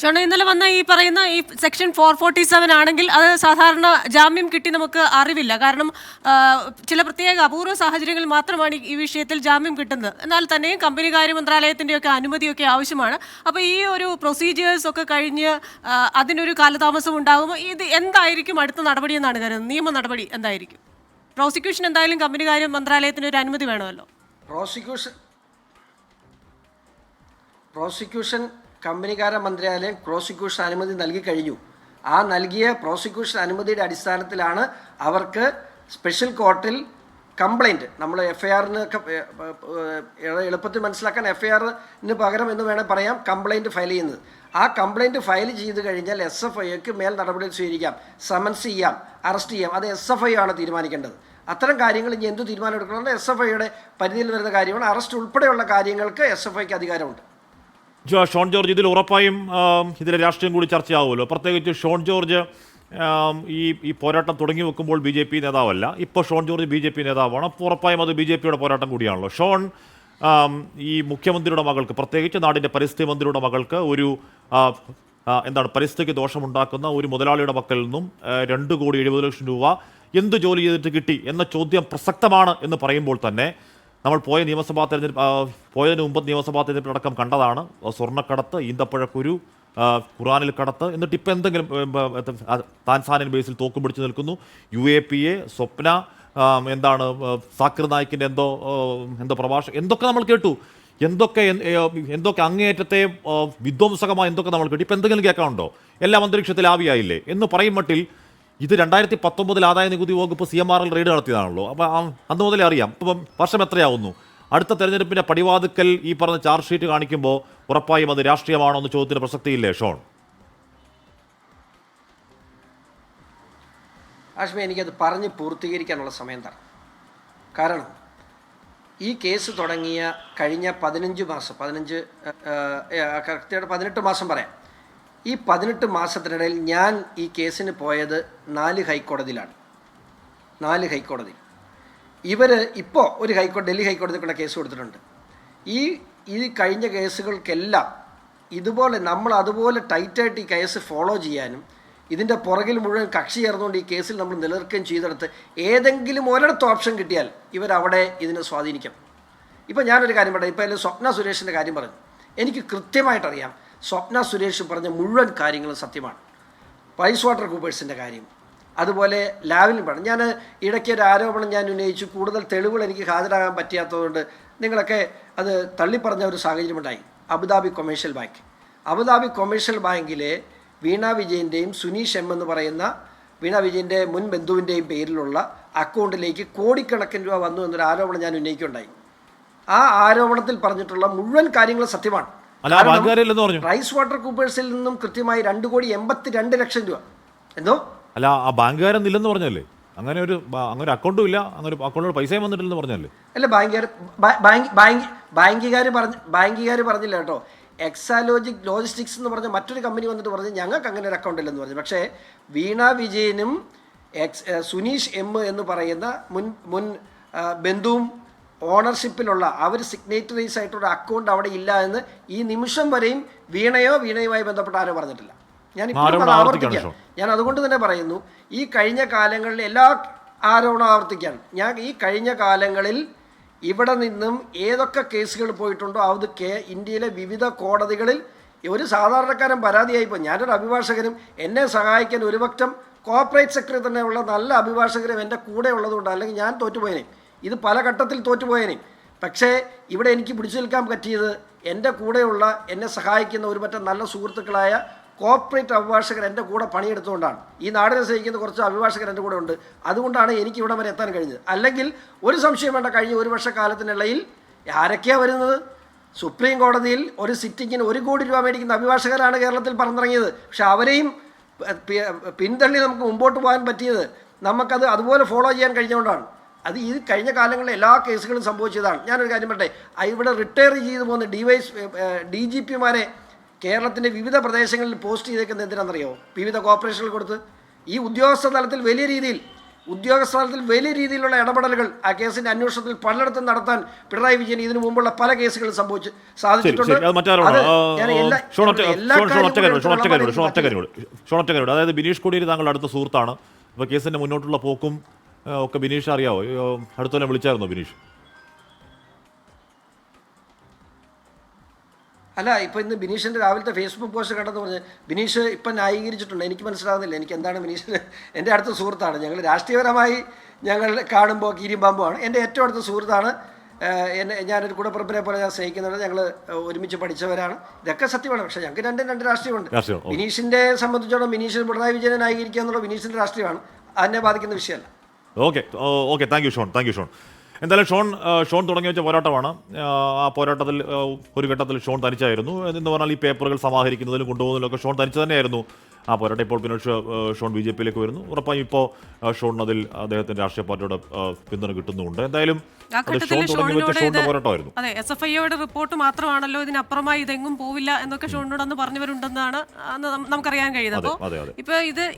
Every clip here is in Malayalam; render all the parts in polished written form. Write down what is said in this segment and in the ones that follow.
ചോണ ഇന്നലെ വന്ന ഈ പറയുന്ന ഈ സെക്ഷൻ 447 ആണെങ്കിൽ അത് സാധാരണ ജാമ്യം കിട്ടി നമുക്ക് അറിവില്ല. കാരണം ചില പ്രത്യേക അപൂർവ സാഹചര്യങ്ങളിൽ മാത്രമാണ് ഈ വിഷയത്തിൽ ജാമ്യം കിട്ടുന്നത്. എന്നാൽ തന്നെയും കമ്പനി കാര്യ മന്ത്രാലയത്തിൻ്റെയൊക്കെ അനുമതിയൊക്കെ ആവശ്യമാണ്. അപ്പോൾ ഈ ഒരു പ്രൊസീജിയേഴ്സ് ഒക്കെ കഴിഞ്ഞ് അതിനൊരു കാലതാമസം ഉണ്ടാകുമ്പോൾ ഇത് എന്തായിരിക്കും അടുത്ത നടപടി എന്നാണ് കരുതുന്നത്? നിയമ നടപടി എന്തായിരിക്കും? പ്രോസിക്യൂഷൻ എന്തായാലും കമ്പനി കാര്യ മന്ത്രാലയത്തിന് ഒരു അനുമതി വേണമല്ലോ. പ്രോസിക്യൂഷൻ കമ്പനികാര്യ മന്ത്രാലയം പ്രോസിക്യൂഷൻ അനുമതി നൽകി കഴിഞ്ഞു. ആ നൽകിയ പ്രോസിക്യൂഷൻ അനുമതിയുടെ അടിസ്ഥാനത്തിലാണ് അവർക്ക് സ്പെഷ്യൽ കോർട്ടിൽ കംപ്ലൈൻറ്റ്, നമ്മൾ FIR-നൊക്കെ എളുപ്പത്തിൽ മനസ്സിലാക്കാൻ FIR-ന് പകരം എന്ന് വേണേൽ പറയാം കംപ്ലൈൻറ്റ് ഫയൽ ചെയ്യുന്നത്. ആ കംപ്ലൈൻറ്റ് ഫയൽ ചെയ്ത് കഴിഞ്ഞാൽ SFIക്ക് മേൽ നടപടികൾ സ്വീകരിക്കാം, സമൻസ് ചെയ്യാം, അറസ്റ്റ് ചെയ്യാം. അത് SFI ആണ് തീരുമാനിക്കേണ്ടത്. അത്തരം കാര്യങ്ങൾ ഇനി എന്ത് തീരുമാനം എടുക്കണമെന്ന് SFIയുടെ പരിധിയിൽ വരുന്ന കാര്യമാണ്. അറസ്റ്റ് ഉൾപ്പെടെയുള്ള കാര്യങ്ങൾക്ക് SFIക്ക് അധികാരമുണ്ട്. ഷോൺ ജോർജ്, ഇതിൽ ഉറപ്പായും ഇതിലെ രാഷ്ട്രീയം കൂടി ചർച്ചയാവുമല്ലോ. പ്രത്യേകിച്ച് ഷോൺ ജോർജ് ഈ പോരാട്ടം തുടങ്ങി വെക്കുമ്പോൾ BJP നേതാവല്ല, ഇപ്പോൾ ഷോൺ ജോർജ് BJP നേതാവാണ്. അപ്പോൾ ഉറപ്പായും അത് BJPയുടെ പോരാട്ടം കൂടിയാണല്ലോ. ഷോൺ ഈ മുഖ്യമന്ത്രിയുടെ മകൾക്ക്, പ്രത്യേകിച്ച് നാടിൻ്റെ പരിസ്ഥിതി മന്ത്രിയുടെ മകൾക്ക് ഒരു പരിസ്ഥിതിക്ക് ദോഷമുണ്ടാക്കുന്ന ഒരു മുതലാളിയുടെ മക്കളിൽ നിന്നും 2,70,00,000 രൂപ എന്ത് ജോലി ചെയ്തിട്ട് കിട്ടി എന്ന ചോദ്യം പ്രസക്തമാണ് എന്ന് പറയുമ്പോൾ തന്നെ നമ്മൾ പോയതിന് മുമ്പ് നിയമസഭാ തെരഞ്ഞെടുപ്പിലടക്കം കണ്ടതാണ് സ്വർണ്ണക്കടത്ത്, ഈന്തപ്പഴക്കുരു, ഖുറാനിൽ കടത്ത്. എന്നിട്ട് ഇപ്പം എന്തെങ്കിലും താൻസാനിയൻ ബേസിൽ തോക്കും പിടിച്ച് നിൽക്കുന്നു. UAPA, സ്വപ്ന, സാക്കിർ നായിക്കിൻ്റെ എന്തോ പ്രഭാഷണം, എന്തൊക്കെ നമ്മൾ കേട്ടു. എന്തൊക്കെ അങ്ങേയറ്റത്തെ വിധ്വംസകമായ എന്തൊക്കെ നമ്മൾ കേട്ടു. ഇപ്പം എന്തെങ്കിലും കേൾക്കാനുണ്ടോ? എല്ലാം അന്തരീക്ഷത്തിൽ ആവിയായില്ലേ എന്ന് പറയും മട്ടിൽ ഇത് 2019 ആദായ നികുതി വകുപ്പ് CMRL റെയ്ഡ് നടത്തിയതാണല്ലോ. അപ്പോൾ അന്ന് മുതലേ അറിയാം. ഇപ്പം വർഷം എത്രയാവുന്നു? അടുത്ത തെരഞ്ഞെടുപ്പിൻ്റെ പടിവാതുക്കൽ ഈ പറഞ്ഞ ചാർജ് ഷീറ്റ് കാണിക്കുമ്പോൾ ഉറപ്പായും അത് രാഷ്ട്രീയമാണോ എന്ന ചോദ്യത്തിന് പ്രസക്തിയില്ലേ ഷോൺ? ആഷ്മി, എനിക്കത് പറഞ്ഞ് പൂർത്തീകരിക്കാനുള്ള സമയം തരാം. കാരണം ഈ കേസ് തുടങ്ങിയ കഴിഞ്ഞ 18 മാസം പറയാം. ഈ 18 മാസത്തിനിടയിൽ ഞാൻ ഈ കേസിന് പോയത് 4 ഹൈക്കോടതിയിലാണ്. 4 ഹൈക്കോടതി. ഇവർ ഇപ്പോൾ ഒരു ഡൽഹി ഹൈക്കോടതി കൊണ്ട് കേസ് കൊടുത്തിട്ടുണ്ട്. ഈ കഴിഞ്ഞ കേസുകൾക്കെല്ലാം അതുപോലെ ടൈറ്റായിട്ട് ഈ കേസ് ഫോളോ ചെയ്യാനും ഇതിൻ്റെ പുറകിൽ മുഴുവൻ കക്ഷി ചേർന്നുകൊണ്ട് ഈ കേസിൽ നമ്മൾ നിലനിർത്തുകയും ചെയ്തെടുത്ത് ഏതെങ്കിലും ഒരിടത്ത് ഓപ്ഷൻ കിട്ടിയാൽ ഇവരവിടെ ഇതിനെ സ്വാധീനിക്കും. ഇപ്പോൾ ഞാനൊരു കാര്യം പറയാം. ഇപ്പോൾ അതിൽ സ്വപ്ന സുരേഷിൻ്റെ കാര്യം പറഞ്ഞു. എനിക്ക് കൃത്യമായിട്ടറിയാം സ്വപ്ന സുരേഷ് പറഞ്ഞ മുഴുവൻ കാര്യങ്ങളും സത്യമാണ്. പ്രൈസ് വാട്ടർ കൂപ്പേഴ്സിൻ്റെ കാര്യം, അതുപോലെ ലാവലിൻ പറഞ്ഞു. ഞാൻ ഇടയ്ക്ക് ഒരു ആരോപണം ഞാൻ ഉന്നയിച്ചു. കൂടുതൽ തെളിവുകൾ എനിക്ക് ഹാജരാകാൻ പറ്റാത്തതുകൊണ്ട് നിങ്ങളൊക്കെ അത് തള്ളിപ്പറഞ്ഞ ഒരു സാഹചര്യമുണ്ടായി. അബുദാബി കൊമേഴ്ഷ്യൽ ബാങ്കിലെ വീണ വിജയൻ്റെയും സുനീഷ് M എന്ന് പറയുന്ന വീണ വിജയൻ്റെ മുൻ ബന്ധുവിൻ്റെയും പേരിലുള്ള അക്കൗണ്ടിലേക്ക് കോടിക്കണക്കിന് രൂപ വന്നു എന്നൊരു ആരോപണം ഞാൻ ഉന്നയിക്കുകയുണ്ടായി. ആ ആരോപണത്തിൽ പറഞ്ഞിട്ടുള്ള മുഴുവൻ കാര്യങ്ങളും സത്യമാണ്. പ്രൈസ് വാട്ടർ കൂപ്പേഴ്സിൽ നിന്നും കൃത്യമായി 2,82,00,000 രൂപ എന്തോ അല്ല, ആ ബാങ്കുകാരൊന്നില്ലെന്ന് പറഞ്ഞല്ലേ? അങ്ങനെ ഒരു അക്കൗണ്ടും ഇല്ല, അങ്ങനെ അക്കൗണ്ടിൽ പൈസയും വന്നിട്ടില്ലെന്ന് പറഞ്ഞല്ലേ? അല്ല, ബാങ്കുകാർ പറഞ്ഞില്ല കേട്ടോ. ലോജിസ്റ്റിക്സ് എന്ന് പറഞ്ഞ മറ്റൊരു കമ്പനി വന്നിട്ട് പറഞ്ഞു ഞങ്ങൾക്ക് അങ്ങനെ ഒരു അക്കൗണ്ട് ഇല്ലെന്ന് പറഞ്ഞു. പക്ഷേ വീണ വിജയനും സുനീഷ് M എന്ന് പറയുന്ന മുൻ ബന്ധുവും ഓണർഷിപ്പിലുള്ള അവർ സിഗ്നേറ്ററീസ് ആയിട്ടുള്ള അക്കൗണ്ട് അവിടെ ഇല്ല എന്ന് ഈ നിമിഷം വരെയും വീണയുമായി ബന്ധപ്പെട്ട ആരോ പറഞ്ഞിട്ടില്ല. ഞാൻ അതുകൊണ്ട് തന്നെ പറയുന്നു, ഈ കഴിഞ്ഞ കാലങ്ങളിൽ എല്ലാ ആരോപണവും ആവർത്തിക്കുകയാണ്. ഞാൻ ഈ കഴിഞ്ഞ കാലങ്ങളിൽ ഇവിടെ നിന്നും ഏതൊക്കെ കേസുകൾ പോയിട്ടുണ്ടോ അതൊക്കെ ഇന്ത്യയിലെ വിവിധ കോടതികളിൽ ഒരു സാധാരണക്കാരൻ പരാതിയായിപ്പോൾ ഞാനൊരു അഭിഭാഷകനും എന്നെ സഹായിക്കാൻ ഒരുപക്ഷം കോർപ്പറേറ്റ് സെക്രട്ടറി തന്നെയുള്ള നല്ല അഭിഭാഷകരും എൻ്റെ കൂടെ ഉള്ളതുകൊണ്ട്, അല്ലെങ്കിൽ ഞാൻ തോറ്റുപോയേനെ. ഇത് പല ഘട്ടത്തിൽ തോറ്റുപോയേനെ. പക്ഷേ ഇവിടെ എനിക്ക് പിടിച്ചു നിൽക്കാൻ പറ്റിയത് എൻ്റെ കൂടെയുള്ള എന്നെ സഹായിക്കുന്ന ഒരു മറ്റം നല്ല സുഹൃത്തുക്കളായ കോർപ്പറേറ്റ് അഭിഭാഷകർ എൻ്റെ കൂടെ പണിയെടുത്തുകൊണ്ടാണ്. ഈ നാടിനെ സ്നേഹിക്കുന്ന കുറച്ച് അഭിഭാഷകർ എൻ്റെ കൂടെ ഉണ്ട്. അതുകൊണ്ടാണ് എനിക്ക് ഇവിടെ വരെ എത്താൻ കഴിഞ്ഞത്. അല്ലെങ്കിൽ ഒരു സംശയം വേണ്ട, കഴിഞ്ഞ 1 വർഷക്കാലത്തിനിടയിൽ ആരൊക്കെയാണ് വരുന്നത്? സുപ്രീം കോടതിയിൽ ഒരു സിറ്റിങ്ങിന് 1 കോടി രൂപ മേടിക്കുന്ന അഭിഭാഷകരാണ് കേരളത്തിൽ പറന്നിറങ്ങിയത്. പക്ഷെ അവരെയും പിന്തള്ളി നമുക്ക് മുമ്പോട്ട് പോകാൻ പറ്റിയത് നമുക്കത് അതുപോലെ ഫോളോ ചെയ്യാൻ കഴിഞ്ഞുകൊണ്ടാണ്. അത് ഈ കഴിഞ്ഞ കാലങ്ങളിൽ എല്ലാ കേസുകളും സംഭവിച്ചതാണ്. ഞാനൊരു കാര്യം പറയട്ടെ, ഇവിടെ റിട്ടയർ ചെയ്തു പോകുന്ന DGPമാരെ കേരളത്തിൻ്റെ വിവിധ പ്രദേശങ്ങളിൽ പോസ്റ്റ് ചെയ്തേക്കുന്നത് എന്തിനാണെന്നറിയോ? വിവിധ കോർപ്പറേഷനുകൾ കൊടുത്ത് ഈ ഉദ്യോഗസ്ഥ തലത്തിൽ വലിയ രീതിയിൽ ഉദ്യോഗസ്ഥതലത്തിൽ വലിയ രീതിയിലുള്ള ഇടപെടലുകൾ ആ കേസിന്റെ അന്വേഷണത്തിൽ പലയിടത്തും നടത്താൻ പിണറായി വിജയൻ ഇതിനു മുമ്പുള്ള പല കേസുകളും സാധിച്ചിട്ടുണ്ട്. അതായത് ബിനീഷ് കോടിയേരി താങ്കളുടെ അടുത്ത സുഹൃത്താണ്. അപ്പോൾ കേസിന്റെ മുന്നോട്ടുള്ള പോക്കും ഒക്കെ ബിനീഷ് അറിയാവോ? അടുത്തോലെ വിളിച്ചായിരുന്നോ ബിനീഷ്? അല്ല, ഇപ്പം ഇന്ന് ബിനീഷിൻ്റെ രാവിലത്തെ ഫേസ്ബുക്ക് പോസ്റ്റ് കണ്ടെന്ന് പറഞ്ഞ് ബിനീഷ് ഇപ്പം ന്യായീകരിച്ചിട്ടുണ്ട്. എനിക്ക് മനസ്സിലാകുന്നില്ല എനിക്ക് എന്താണ് ബിനീഷിന്. എൻ്റെ അടുത്ത സുഹൃത്താണ്, ഞങ്ങൾ രാഷ്ട്രീയപരമായി ഞങ്ങൾ കാണുമ്പോൾ കീരിമ്പാമ്പുമാണ്. എൻ്റെ ഏറ്റവും അടുത്ത സുഹൃത്താണ്. ഞാനൊരു കൂടപ്പുറപ്പിനെ പോലെ ഞാൻ സ്നേഹിക്കുന്നുണ്ട്. ഞങ്ങൾ ഒരുമിച്ച് പഠിച്ചവരാണ്. ഇതൊക്കെ സത്യമാണ്. പക്ഷേ ഞങ്ങൾക്ക് രണ്ട് രാഷ്ട്രീയമുണ്ട്. ബിനീഷിൻ്റെ സംബന്ധിച്ചോളം ബിനീഷിന് പിണറായി വിജയനെ ന്യായീകരിക്കുക എന്നുള്ള ബിനീഷിൻ്റെ രാഷ്ട്രീയമാണ്. അതിനെ ബാധിക്കുന്ന വിഷയമല്ല. Okay thank you Shone. എന്തായാലും ഷോൺ തുടങ്ങി വെച്ച പോരാട്ടമാണ്. ആ പോരാട്ടത്തിൽ ഒരു ഘട്ടത്തിൽ ഷോൺ തനിച്ചായിരുന്നു എന്ന് പറഞ്ഞാൽ ഈ പേപ്പറുകൾ സമാഹരിക്കുന്നതിലും കൊണ്ടുപോകുന്നതിലൊക്കെ ഷോൺ തനിച്ച് തന്നെയായിരുന്നു ആ പോരാട്ടം. ഇപ്പോൾ പിന്നെ ഷോൺ BJP വരുന്നു. ഉറപ്പായും ഇപ്പോൾ ഷോൺ അതിൽ അദ്ദേഹത്തിൻ്റെ രാഷ്ട്രീയ പാർട്ടിയുടെ പിന്തുണ കിട്ടുന്നുണ്ട്. എന്തായാലും പോരാട്ടമായിരുന്നു. അതെ, SFIയുടെ റിപ്പോർട്ട് മാത്രമാണല്ലോ, ഇതിനപ്പുറമായി ഇതെങ്ങും പോവില്ല എന്നൊക്കെ ഷോണിനോട് അന്ന് പറഞ്ഞവരുണ്ടെന്നാണ് നമുക്കറിയാൻ കഴിയുന്നത്. അപ്പോൾ ഇപ്പൊ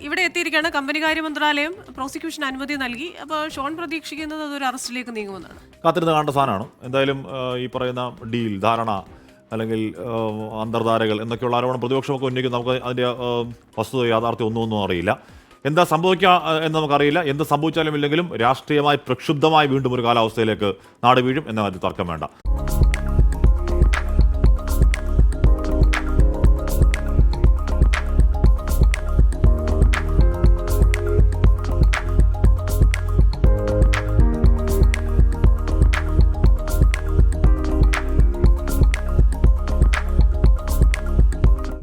ഇവിടെ എത്തിയിരിക്കുകയാണ്. കമ്പനി കാര്യ മന്ത്രാലയം പ്രോസിക്യൂഷൻ അനുമതി നൽകി. അപ്പോൾ ഷോൺ പ്രതീക്ഷിക്കുന്നത് അതൊരു അറസ്റ്റിലേക്ക് നീങ്ങുമെന്നാണ്. കാത്തിരുന്ന് കാണേണ്ട സാധനമാണ്. എന്തായാലും ഈ പറയുന്ന ഡീൽ, ധാരണ അല്ലെങ്കിൽ അന്തർധാരകൾ എന്നൊക്കെയുള്ള ആരോപണം പ്രതിപക്ഷമൊക്കെ ഉന്നയിക്കും. നമുക്ക് അതിൻ്റെ വസ്തുത യാഥാർത്ഥ്യം ഒന്നും അറിയില്ല. എന്താ സംഭവിക്കുക എന്ന് നമുക്കറിയില്ല. എന്ത് സംഭവിച്ചാലും ഇല്ലെങ്കിലും രാഷ്ട്രീയമായി പ്രക്ഷുബ്ധമായി വീണ്ടും ഒരു കാലാവസ്ഥയിലേക്ക് നാട് വീഴും എന്ന കാര്യത്തിൽ തർക്കം വേണ്ട.